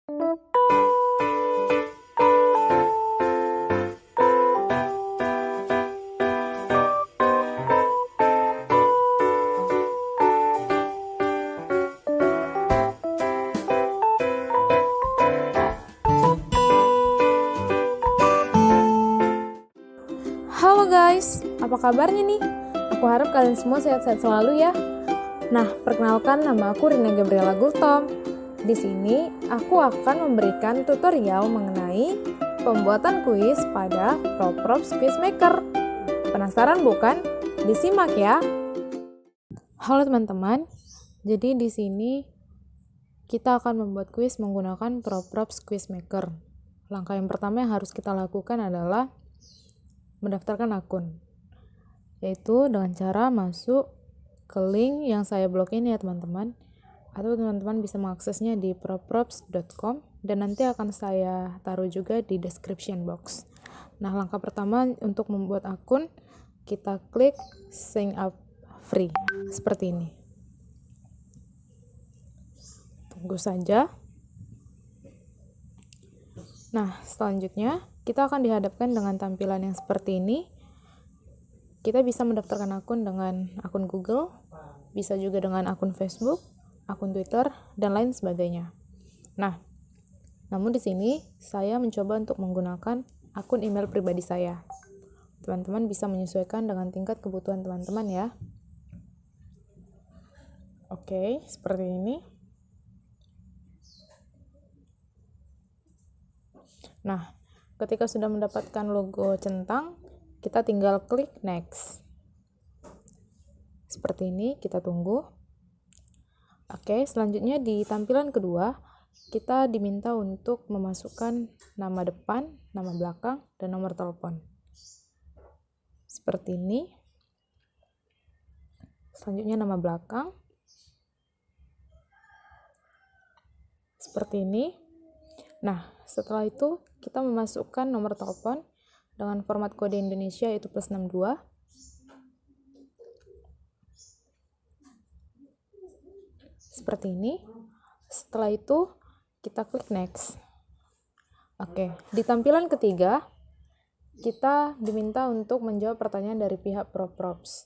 Halo guys, apa kabarnya nih? Aku harap kalian semua sehat-sehat selalu ya. Nah, perkenalkan, nama aku Rina Gabriela Gultom. Di sini aku akan memberikan tutorial mengenai pembuatan kuis pada ProProps Quiz Maker. Penasaran bukan? Disimak ya. Halo teman-teman. Jadi di sini kita akan membuat kuis menggunakan ProProps Quiz Maker. Langkah yang pertama yang harus kita lakukan adalah mendaftarkan akun, yaitu dengan cara masuk ke link yang saya blok ini ya teman-teman, atau teman-teman bisa mengaksesnya di proprops.com dan nanti akan saya taruh juga di description box. Nah, langkah pertama untuk membuat akun, kita klik sign up free seperti ini. Tunggu saja. Nah, selanjutnya kita akan dihadapkan dengan tampilan yang seperti ini. Kita bisa mendaftarkan akun dengan akun Google, bisa juga dengan akun Facebook, akun Twitter, dan lain sebagainya. Nah, namun di sini saya mencoba untuk menggunakan akun email pribadi saya. Teman-teman bisa menyesuaikan dengan tingkat kebutuhan teman-teman ya. Oke, seperti ini. Nah, ketika sudah mendapatkan logo centang, kita tinggal klik next. Seperti ini, kita tunggu. Oke, selanjutnya di tampilan kedua, kita diminta untuk memasukkan nama depan, nama belakang, dan nomor telepon. Seperti ini. Selanjutnya nama belakang. Seperti ini. Nah, setelah itu kita memasukkan nomor telepon dengan format kode Indonesia yaitu +62. Seperti ini. Setelah itu kita klik next. Oke, di tampilan ketiga kita diminta untuk menjawab pertanyaan dari pihak ProProps.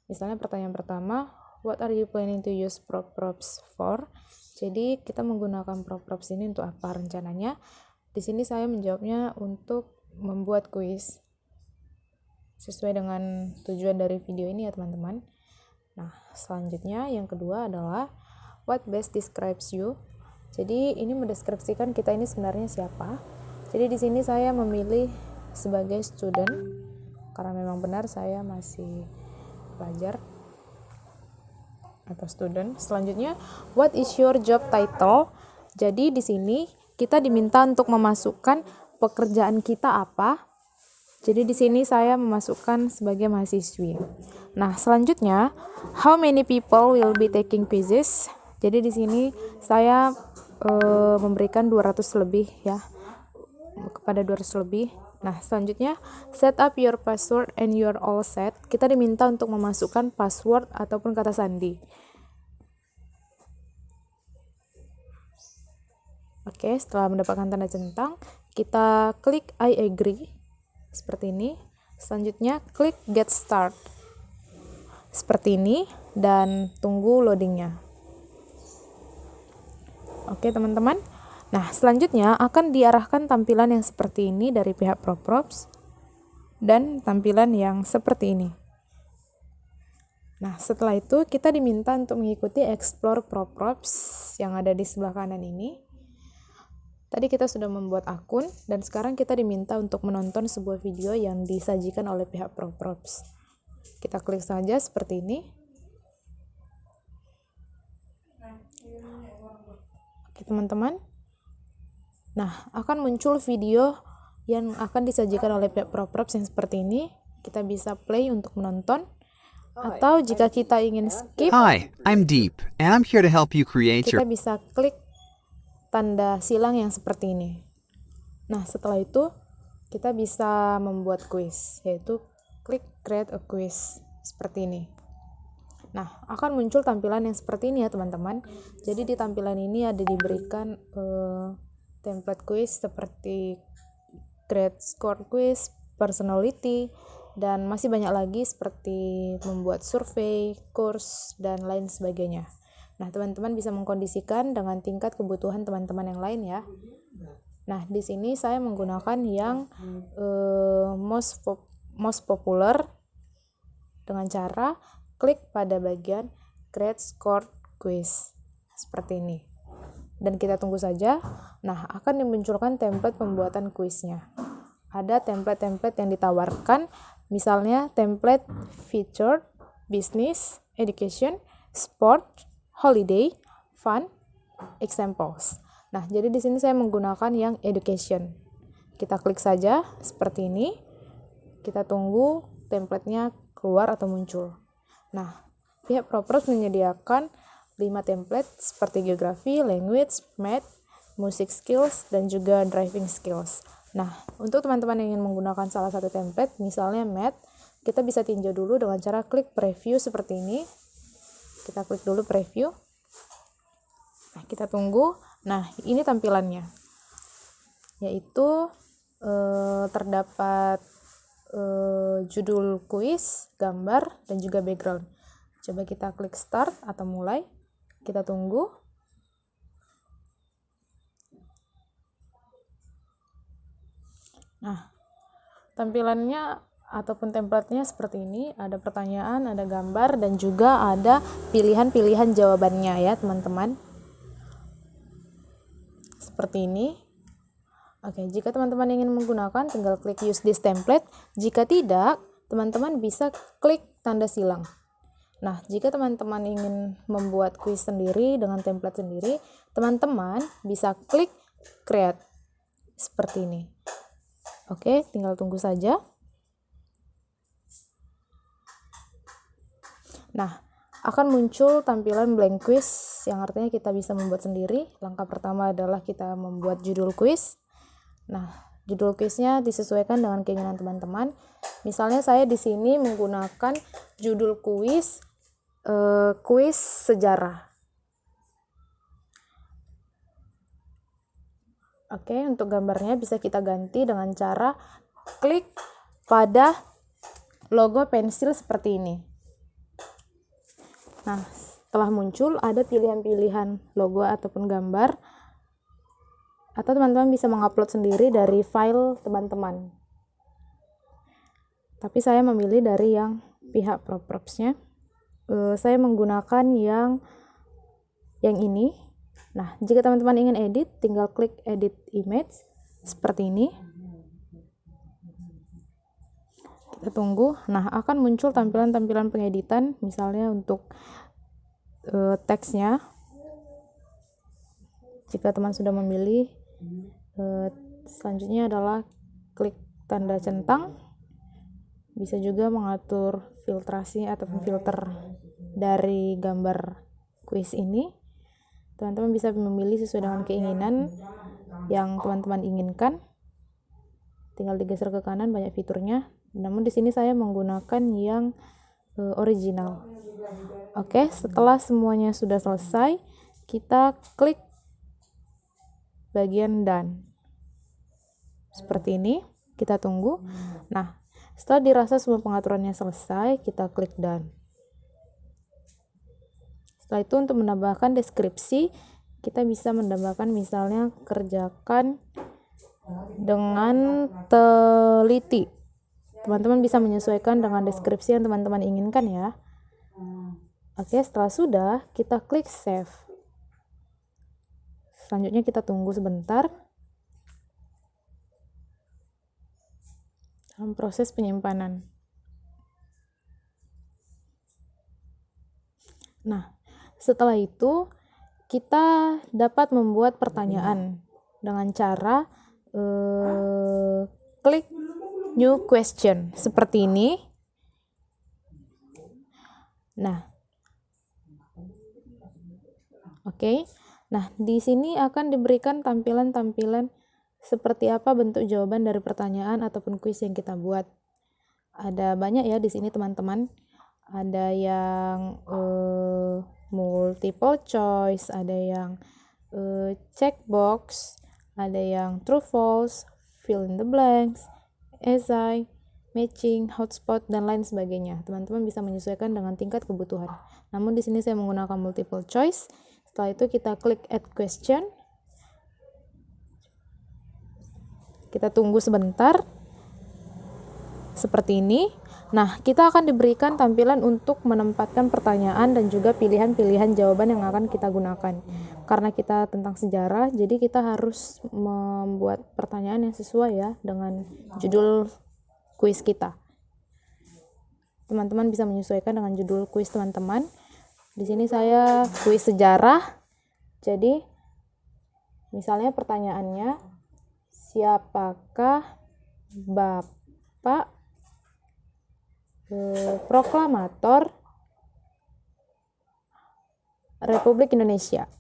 Misalnya pertanyaan pertama, what are you planning to use ProProps for? Jadi kita menggunakan ProProps ini untuk apa rencananya? Di sini saya menjawabnya untuk membuat kuis sesuai dengan tujuan dari video ini ya teman-teman. Nah, selanjutnya yang kedua adalah what best describes you. Jadi ini mendeskripsikan kita ini sebenarnya siapa. Jadi di sini saya memilih sebagai student karena memang benar saya masih pelajar atau student. Selanjutnya, what is your job title? Jadi di sini kita diminta untuk memasukkan pekerjaan kita apa. Jadi di sini saya memasukkan sebagai mahasiswi. Nah, selanjutnya, how many people will be taking quizzes? Jadi di sini saya memberikan 200 lebih ya. Kepada 200 lebih. Nah, selanjutnya, set up your password and you're all set. Kita diminta untuk memasukkan password ataupun kata sandi. Oke, setelah mendapatkan tanda centang, kita klik I agree. Seperti ini. Selanjutnya, klik get start. Seperti ini. Dan tunggu loadingnya. Oke, teman-teman. Nah, selanjutnya akan diarahkan tampilan yang seperti ini dari pihak ProProps dan tampilan yang seperti ini. Nah, setelah itu kita diminta untuk mengikuti Explore ProProps yang ada di sebelah kanan ini. Tadi kita sudah membuat akun dan sekarang kita diminta untuk menonton sebuah video yang disajikan oleh pihak ProProps. Kita klik saja seperti ini. Oke, teman-teman. Nah, akan muncul video yang akan disajikan oleh pihak ProProps yang seperti ini. Kita bisa play untuk menonton. Atau jika kita ingin skip, Hi, I'm Deep, and I'm here to help you create kita your... bisa klik tanda silang yang seperti ini. Nah, setelah itu kita bisa membuat kuis, yaitu klik create a quiz seperti ini. Nah, akan muncul tampilan yang seperti ini ya teman-teman. Jadi di tampilan ini ada diberikan template quiz seperti grade score quiz, personality, dan masih banyak lagi seperti membuat survei, kurs, dan lain sebagainya. Nah, teman-teman bisa mengkondisikan dengan tingkat kebutuhan teman-teman yang lain ya. Nah, di sini saya menggunakan yang most popular dengan cara klik pada bagian grade score quiz seperti ini. Dan kita tunggu saja. Nah, akan dimunculkan template pembuatan kuisnya. Ada template-template yang ditawarkan, misalnya template featured, business, education, sport, holiday, fun, examples. Nah, jadi di sini saya menggunakan yang education. Kita klik saja seperti ini. Kita tunggu templatenya keluar atau muncul. Nah, pihak ProProv menyediakan 5 template seperti geografi, language, math, music skills, dan juga driving skills. Nah, untuk teman-teman yang ingin menggunakan salah satu template, misalnya math, kita bisa tinjau dulu dengan cara klik preview seperti ini. Kita klik dulu preview. Nah, kita tunggu. Nah, ini tampilannya. Yaitu terdapat judul kuis, gambar, dan juga background. Coba kita klik start atau mulai. Kita tunggu. Nah, tampilannya ataupun templatenya seperti ini. Ada pertanyaan, ada gambar, dan juga ada pilihan-pilihan jawabannya ya teman-teman. Seperti ini. Oke, jika teman-teman ingin menggunakan, tinggal klik use this template. Jika tidak, teman-teman bisa klik tanda silang. Nah, jika teman-teman ingin membuat kuis sendiri dengan template sendiri, teman-teman bisa klik create seperti ini. Oke, tinggal tunggu saja. Nah, akan muncul tampilan blank quiz yang artinya kita bisa membuat sendiri. Langkah pertama adalah kita membuat judul kuis. Nah, judul kuisnya disesuaikan dengan keinginan teman-teman. Misalnya saya di sini menggunakan judul kuis kuis sejarah. Oke, untuk gambarnya bisa kita ganti dengan cara klik pada logo pensil seperti ini. Nah, setelah muncul ada pilihan-pilihan logo ataupun gambar, atau teman-teman bisa mengupload sendiri dari file teman-teman. Tapi saya memilih dari yang pihak ProProvsnya. Saya menggunakan yang ini. Nah, jika teman-teman ingin edit, tinggal klik edit image seperti ini. Kita tunggu. Nah, akan muncul tampilan-tampilan pengeditan, misalnya untuk teksnya. Jika teman sudah memilih, selanjutnya adalah klik tanda centang. Bisa juga mengatur filtrasi ataupun filter dari gambar kuis ini. Teman-teman bisa memilih sesuai dengan keinginan yang teman-teman inginkan. Tinggal digeser ke kanan, banyak fiturnya. Namun di sini saya menggunakan yang original. Oke, setelah semuanya sudah selesai, kita klik bagian done. Seperti ini, kita tunggu. Nah, setelah dirasa semua pengaturannya selesai, kita klik done. Setelah itu untuk menambahkan deskripsi, kita bisa menambahkan misalnya kerjakan dengan teliti. Teman-teman bisa menyesuaikan dengan deskripsi yang teman-teman inginkan ya. Oke, setelah sudah, kita klik save. Selanjutnya kita tunggu sebentar. Dalam proses penyimpanan. Nah, setelah itu kita dapat membuat pertanyaan dengan cara klik new question seperti ini. Nah, oke. Nah, di sini akan diberikan tampilan-tampilan seperti apa bentuk jawaban dari pertanyaan ataupun kuis yang kita buat. Ada banyak ya di sini teman-teman. Ada yang multiple choice, ada yang checkbox, Ada yang true false, fill in the blanks, essay, matching, hotspot, dan lain sebagainya. Teman-teman bisa menyesuaikan dengan tingkat kebutuhan. Namun di sini saya menggunakan multiple choice. Setelah itu kita klik add question. Kita tunggu sebentar. Seperti ini. Nah, kita akan diberikan tampilan untuk menempatkan pertanyaan dan juga pilihan-pilihan jawaban yang akan kita gunakan. Karena kita tentang sejarah, jadi kita harus membuat pertanyaan yang sesuai ya dengan judul kuis kita. Teman-teman bisa menyesuaikan dengan judul kuis teman-teman. Di sini saya kuis sejarah. Jadi, misalnya pertanyaannya, siapakah Bapak proklamator Republik Indonesia?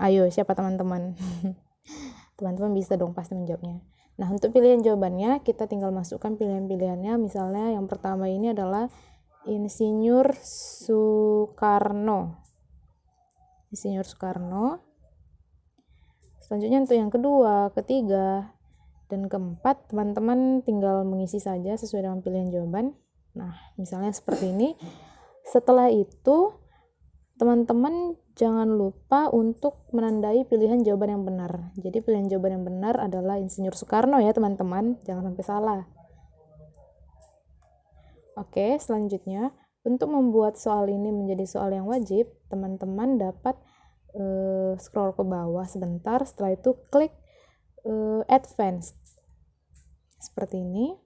Ayo, siapa teman-teman? Teman-teman bisa dong pasti menjawabnya. Nah, untuk pilihan jawabannya, kita tinggal masukkan pilihan-pilihannya. Misalnya yang pertama ini adalah Insinyur Soekarno. Insinyur Soekarno. Selanjutnya untuk yang kedua, ketiga, dan keempat, teman-teman tinggal mengisi saja sesuai dengan pilihan jawaban. Nah, misalnya seperti ini. Setelah itu, teman-teman jangan lupa untuk menandai pilihan jawaban yang benar. Jadi pilihan jawaban yang benar adalah Insinyur Soekarno ya teman-teman, jangan sampai salah. Oke, selanjutnya untuk membuat soal ini menjadi soal yang wajib, teman-teman dapat scroll ke bawah sebentar, setelah itu klik advanced. Seperti ini.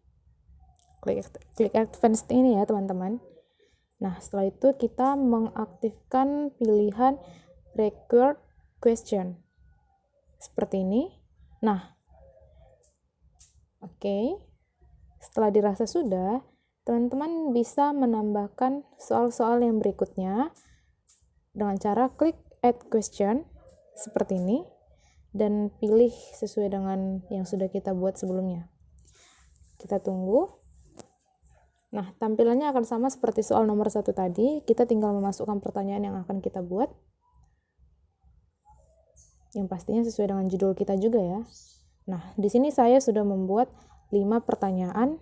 Klik advanced ini ya teman-teman. Nah, setelah itu kita mengaktifkan pilihan record question. Seperti ini. Nah, oke. Setelah dirasa sudah, teman-teman bisa menambahkan soal-soal yang berikutnya dengan cara klik add question seperti ini dan pilih sesuai dengan yang sudah kita buat sebelumnya. Kita tunggu. Nah, tampilannya akan sama seperti soal nomor 1 tadi. Kita tinggal memasukkan pertanyaan yang akan kita buat. Yang pastinya sesuai dengan judul kita juga ya. Nah, di sini saya sudah membuat 5 pertanyaan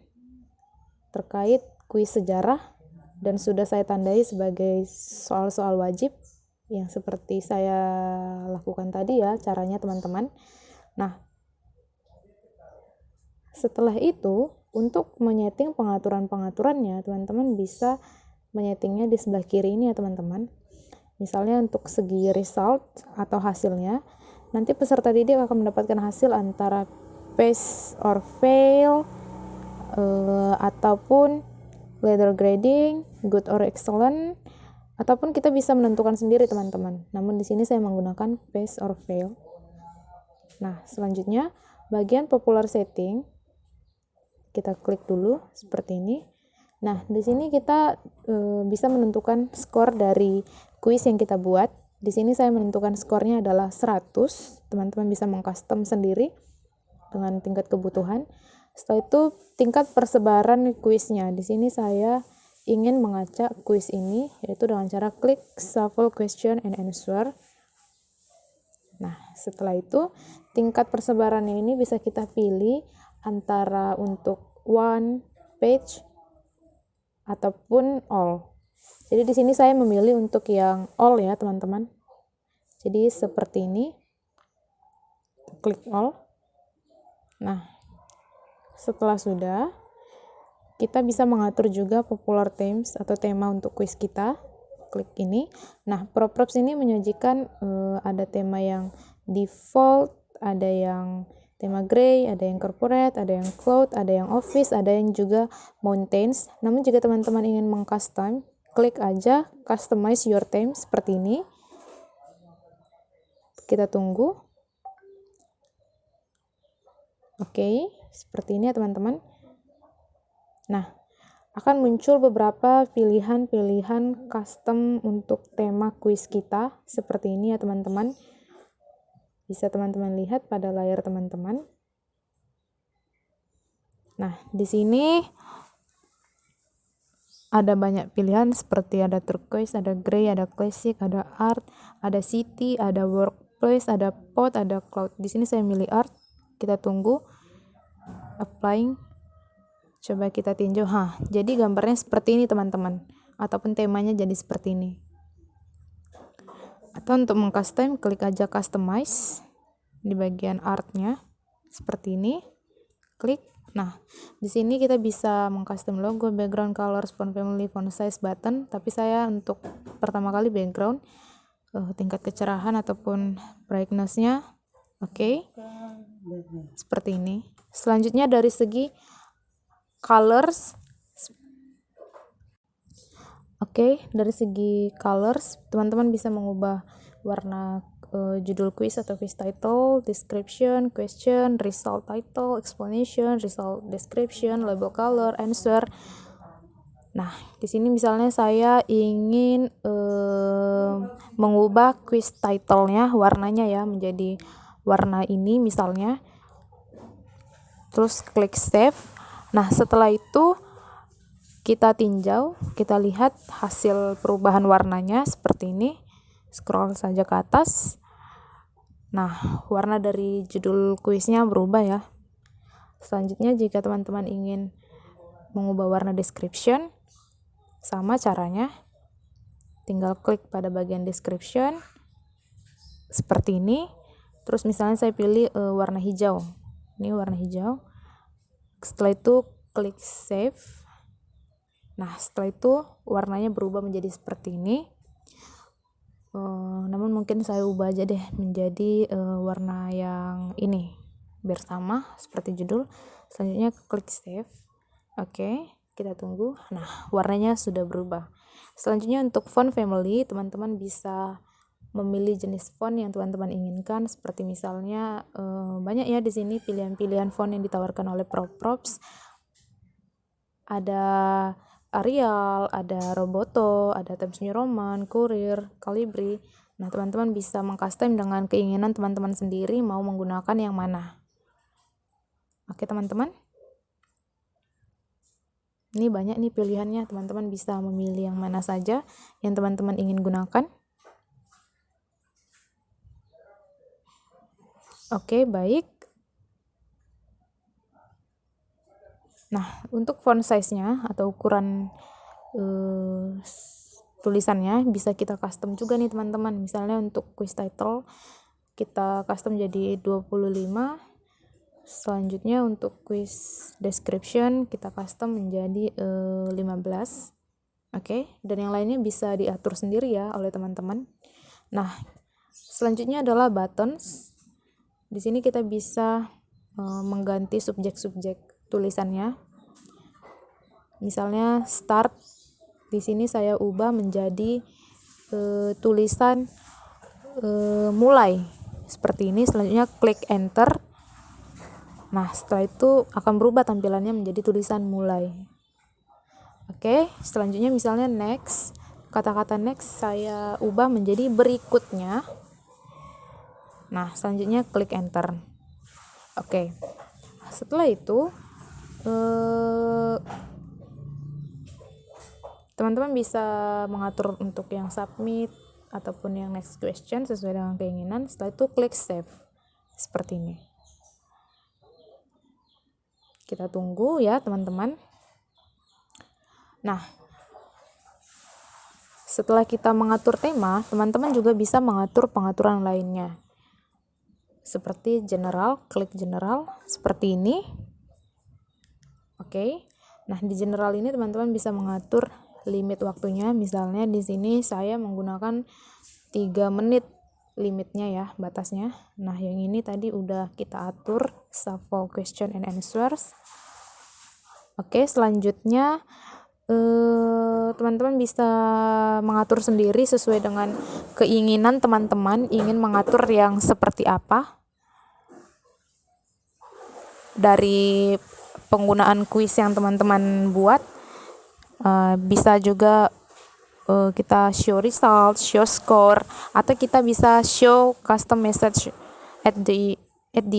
terkait kuis sejarah dan sudah saya tandai sebagai soal-soal wajib yang seperti saya lakukan tadi ya caranya teman-teman. Nah, setelah itu untuk menyeting pengaturan-pengaturannya, teman-teman bisa menyetingnya di sebelah kiri ini ya teman-teman. Misalnya untuk segi result atau hasilnya, nanti peserta didik akan mendapatkan hasil antara pass or fail, ataupun letter grading, good or excellent, ataupun kita bisa menentukan sendiri teman-teman. Namun di sini saya menggunakan pass or fail. Nah, selanjutnya bagian popular setting. Kita klik dulu seperti ini. Nah, di sini kita bisa menentukan skor dari kuis yang kita buat. Di sini saya menentukan skornya adalah 100. Teman-teman bisa mengcustom sendiri dengan tingkat kebutuhan. Setelah itu tingkat persebaran kuisnya. Di sini saya ingin mengacak kuis ini yaitu dengan cara klik shuffle question and answer. Nah, setelah itu tingkat persebarannya ini bisa kita pilih antara untuk one page ataupun all. Jadi di sini saya memilih untuk yang all ya, teman-teman. Jadi seperti ini. Klik all. Nah, setelah sudah, kita bisa mengatur juga popular themes atau tema untuk kuis kita. Klik ini. Nah, props ini menyajikan ada tema yang default, ada yang tema gray, ada yang corporate, ada yang cloud, ada yang office, ada yang juga mountains. Namun jika teman-teman ingin mengcustom, klik aja customize your theme seperti ini. Kita tunggu. Oke, seperti ini ya teman-teman. Nah, akan muncul beberapa pilihan-pilihan custom untuk tema kuis kita seperti ini ya teman-teman. Bisa teman-teman lihat pada layar teman-teman. Nah, di sini ada banyak pilihan seperti ada turquoise, ada gray, ada classic, ada art, ada city, ada place, ada pot, ada cloud. Di sini saya milih art. Kita tunggu. Applying. Coba kita tinjau. Jadi gambarnya seperti ini teman-teman. Ataupun temanya jadi seperti ini. Atau untuk mengcustom, klik aja customize di bagian artnya seperti ini. Klik. Nah, di sini kita bisa mengcustom logo, background, colors, font family, font size, button. Tapi saya untuk pertama kali background, tingkat kecerahan ataupun brightness-nya, oke. Seperti ini. Selanjutnya dari segi colors, dari segi colors, teman-teman bisa mengubah warna judul quiz atau quiz title, description, question, result title, explanation, result description, label color, answer. Nah, di sini misalnya saya ingin mengubah quiz title-nya, warnanya ya menjadi warna ini misalnya. Terus klik save. Nah, setelah itu kita tinjau, kita lihat hasil perubahan warnanya seperti ini. Scroll saja ke atas. Nah, warna dari judul kuisnya berubah ya. Selanjutnya jika teman-teman ingin mengubah warna description, sama caranya. Tinggal klik pada bagian description seperti ini. Terus misalnya saya pilih warna hijau. Ini warna hijau. Setelah itu klik save. Nah, setelah itu warnanya berubah menjadi seperti ini. Namun mungkin saya ubah aja deh menjadi warna yang ini biar sama seperti judul. Selanjutnya klik save. Oke, kita tunggu. Nah, warnanya sudah berubah. Selanjutnya untuk font family, teman-teman bisa memilih jenis font yang teman-teman inginkan. Seperti misalnya banyak ya di sini pilihan-pilihan font yang ditawarkan oleh Props. Ada Arial, ada Roboto, ada Times New Roman, Courier, Calibri. Nah, teman-teman bisa mengcustom dengan keinginan teman-teman sendiri mau menggunakan yang mana. Oke, teman-teman. Ini banyak nih pilihannya, teman-teman bisa memilih yang mana saja yang teman-teman ingin gunakan. Oke, baik. Nah, untuk font size-nya atau ukuran tulisannya bisa kita custom juga nih teman-teman. Misalnya untuk quiz title kita custom jadi 25. Selanjutnya untuk quiz description kita custom menjadi 15. Oke, dan yang lainnya bisa diatur sendiri ya oleh teman-teman. Nah, selanjutnya adalah buttons. Di sini kita bisa mengganti subjek-subjek tulisannya. Misalnya start, di sini saya ubah menjadi tulisan mulai seperti ini. Selanjutnya klik enter. Nah, setelah itu akan berubah tampilannya menjadi tulisan mulai. Oke, selanjutnya misalnya next. Kata-kata next saya ubah menjadi berikutnya. Nah, selanjutnya klik enter. Oke. Setelah itu teman-teman bisa mengatur untuk yang submit ataupun yang next question sesuai dengan keinginan. Setelah itu klik save. Seperti ini. Kita tunggu ya, teman-teman. Nah, setelah kita mengatur tema, teman-teman juga bisa mengatur pengaturan lainnya. Seperti general, klik general seperti ini. Oke. Nah, di general ini teman-teman bisa mengatur limit waktunya. Misalnya di sini saya menggunakan 3 menit limitnya ya, batasnya. Nah, yang ini tadi udah kita atur shuffle question and answers. Oke, selanjutnya teman-teman bisa mengatur sendiri sesuai dengan keinginan teman-teman ingin mengatur yang seperti apa dari penggunaan kuis yang teman-teman buat. Bisa juga kita show result, show score, atau kita bisa show custom message at the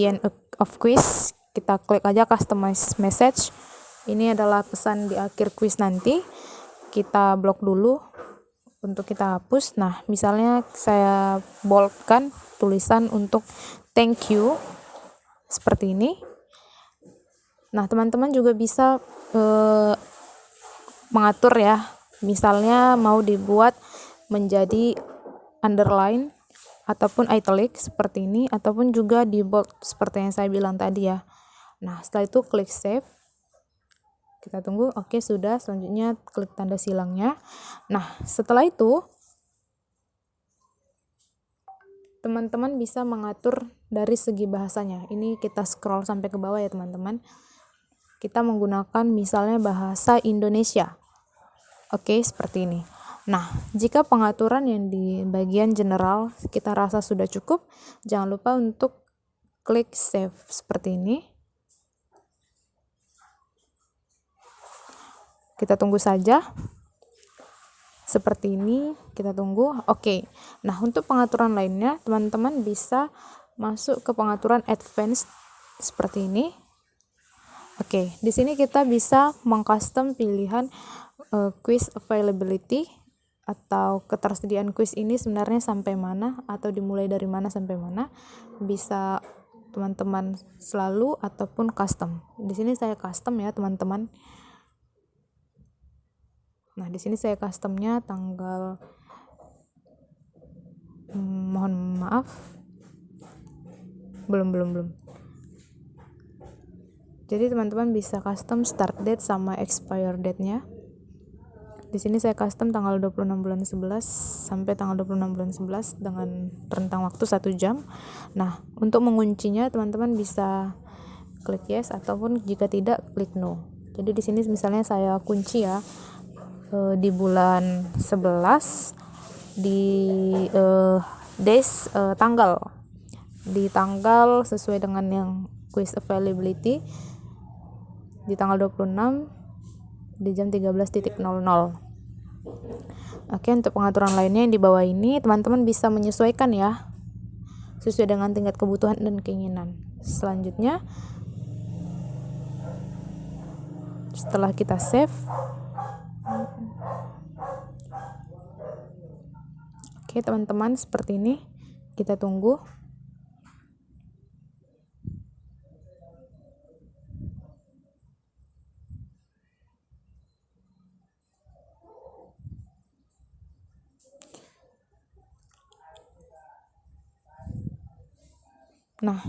end of quiz. Kita klik aja customize message. Ini adalah pesan di akhir quiz nanti. Kita blok dulu untuk kita hapus. Nah, misalnya saya boldkan tulisan untuk thank you seperti ini. Nah, teman-teman juga bisa mengatur ya, misalnya mau dibuat menjadi underline ataupun italic seperti ini, ataupun juga di bold seperti yang saya bilang tadi ya. Nah, setelah itu klik save, kita tunggu. Oke, sudah. Selanjutnya klik tanda silangnya. Nah, setelah itu teman-teman bisa mengatur dari segi bahasanya. Ini kita scroll sampai ke bawah ya teman-teman. Kita menggunakan misalnya bahasa Indonesia. Oke, seperti ini. Nah, jika pengaturan yang di bagian general kita rasa sudah cukup, jangan lupa untuk klik save seperti ini. Kita tunggu saja. Seperti ini, kita tunggu. Oke. Nah, untuk pengaturan lainnya, teman-teman bisa masuk ke pengaturan advanced seperti ini. Oke, di sini kita bisa mengcustom pilihan quiz availability atau ketersediaan quiz ini sebenarnya sampai mana atau dimulai dari mana sampai mana. Bisa teman-teman selalu ataupun custom. Di sini saya custom ya, teman-teman. Nah, di sini saya customnya tanggal mohon maaf. Belum. Jadi teman-teman bisa custom start date sama expire date-nya. Di sini saya custom tanggal 26 bulan 11 sampai tanggal 26 bulan 11 dengan rentang waktu 1 jam. Nah, untuk menguncinya teman-teman bisa klik yes ataupun jika tidak klik no. Jadi di sini misalnya saya kunci ya di bulan 11 di days tanggal sesuai dengan yang quiz availability di tanggal 26 di jam 13.00. Oke, untuk pengaturan lainnya yang di bawah ini teman-teman bisa menyesuaikan ya sesuai dengan tingkat kebutuhan dan keinginan. Selanjutnya setelah kita save, oke teman-teman, seperti ini. Kita tunggu. Nah,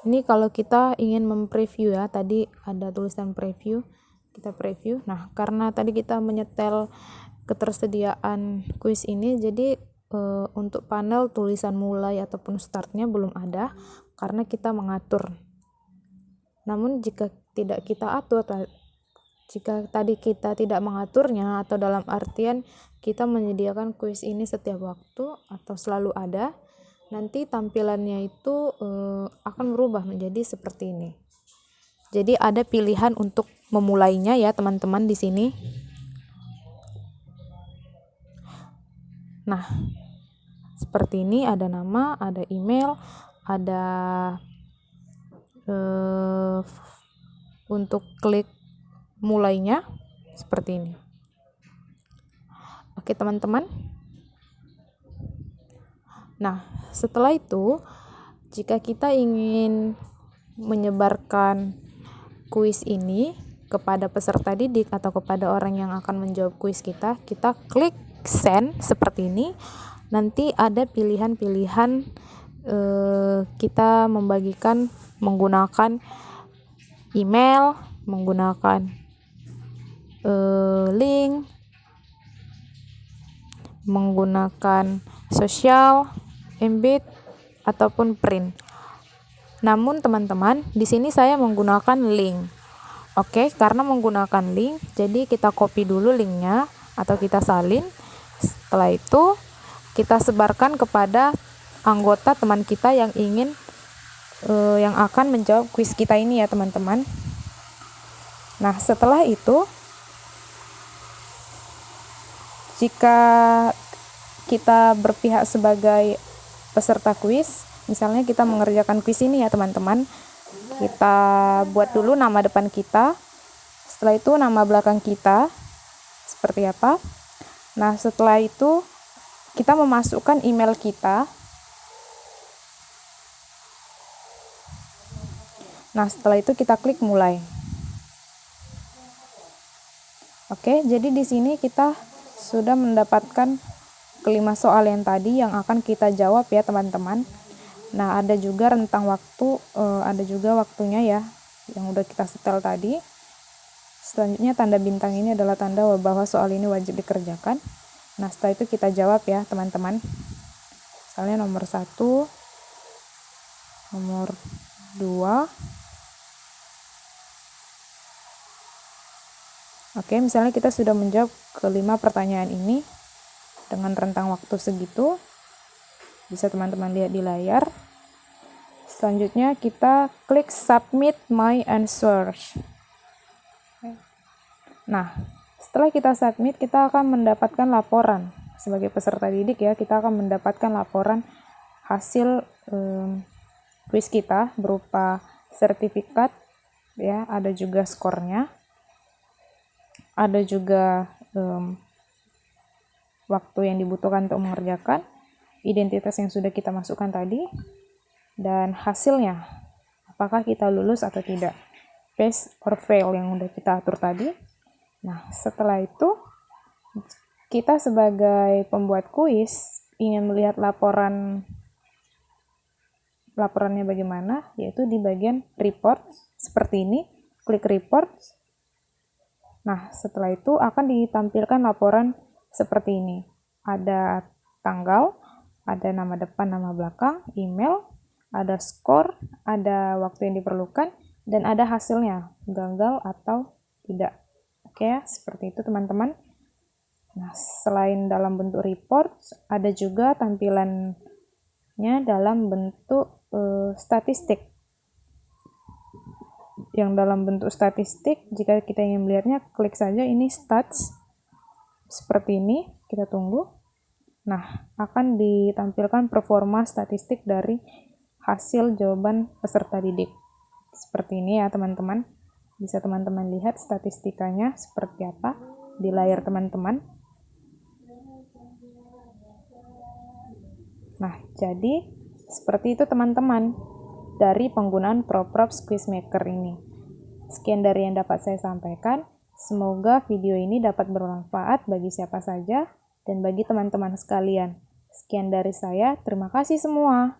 ini kalau kita ingin mempreview ya, tadi ada tulisan preview, kita preview. Nah, karena tadi kita menyetel ketersediaan kuis ini, jadi untuk panel tulisan mulai ataupun startnya belum ada karena kita mengatur. Namun jika tidak kita atur, jika tadi kita tidak mengaturnya atau dalam artian kita menyediakan kuis ini setiap waktu atau selalu ada, nanti tampilannya itu akan berubah menjadi seperti ini. Jadi ada pilihan untuk memulainya ya teman-teman di sini. Nah, seperti ini, ada nama, ada email, ada untuk klik mulainya seperti ini. Oke teman-teman. Nah, setelah itu jika kita ingin menyebarkan kuis ini kepada peserta didik atau kepada orang yang akan menjawab kuis kita klik send seperti ini. Nanti ada pilihan-pilihan kita membagikan menggunakan email, menggunakan link, menggunakan sosial, embed ataupun print. Namun teman-teman, di sini saya menggunakan link. Oke, karena menggunakan link, jadi kita copy dulu linknya atau kita salin. Setelah itu kita sebarkan kepada anggota teman kita yang ingin yang akan menjawab kuis kita ini ya teman-teman. Nah, setelah itu jika kita berpihak sebagai peserta kuis, misalnya kita mengerjakan kuis ini ya teman-teman, kita buat dulu nama depan kita, setelah itu nama belakang kita seperti apa. Nah, setelah itu kita memasukkan email kita Nah, setelah itu kita klik mulai. Oke, jadi di sini kita sudah mendapatkan kelima soal yang tadi yang akan kita jawab ya teman-teman. Nah, ada juga rentang waktu, ada juga waktunya ya, yang udah kita setel tadi. Selanjutnya tanda bintang ini adalah tanda bahwa soal ini wajib dikerjakan. Nah, setelah itu kita jawab ya teman-teman. Misalnya nomor 1, nomor 2. Oke, misalnya kita sudah menjawab kelima pertanyaan ini dengan rentang waktu segitu. Bisa teman-teman lihat di layar. Selanjutnya kita klik submit my answers. Nah, setelah kita submit, kita akan mendapatkan laporan. Sebagai peserta didik ya, kita akan mendapatkan laporan hasil kuis kita berupa sertifikat ya, ada juga skornya. Ada juga waktu yang dibutuhkan untuk mengerjakan, identitas yang sudah kita masukkan tadi, dan hasilnya, apakah kita lulus atau tidak, pass or fail yang udah kita atur tadi. Nah, setelah itu, kita sebagai pembuat kuis ingin melihat laporannya bagaimana, yaitu di bagian report, seperti ini, klik report. Nah, setelah itu akan ditampilkan laporan seperti ini. Ada tanggal, ada nama depan, nama belakang, email, ada skor, ada waktu yang diperlukan, dan ada hasilnya, gagal atau tidak. Oke ya, seperti itu teman-teman. Nah, selain dalam bentuk report, ada juga tampilannya dalam bentuk statistik. Yang dalam bentuk statistik, jika kita ingin melihatnya, klik saja ini stats, seperti ini, kita tunggu. Nah, akan ditampilkan performa statistik dari hasil jawaban peserta didik. Seperti ini ya teman-teman, bisa teman-teman lihat statistikanya seperti apa di layar teman-teman. Nah, jadi seperti itu teman-teman dari penggunaan ProProfs Quizmaker ini. Sekian dari yang dapat saya sampaikan. Semoga video ini dapat bermanfaat bagi siapa saja dan bagi teman-teman sekalian. Sekian dari saya, terima kasih semua.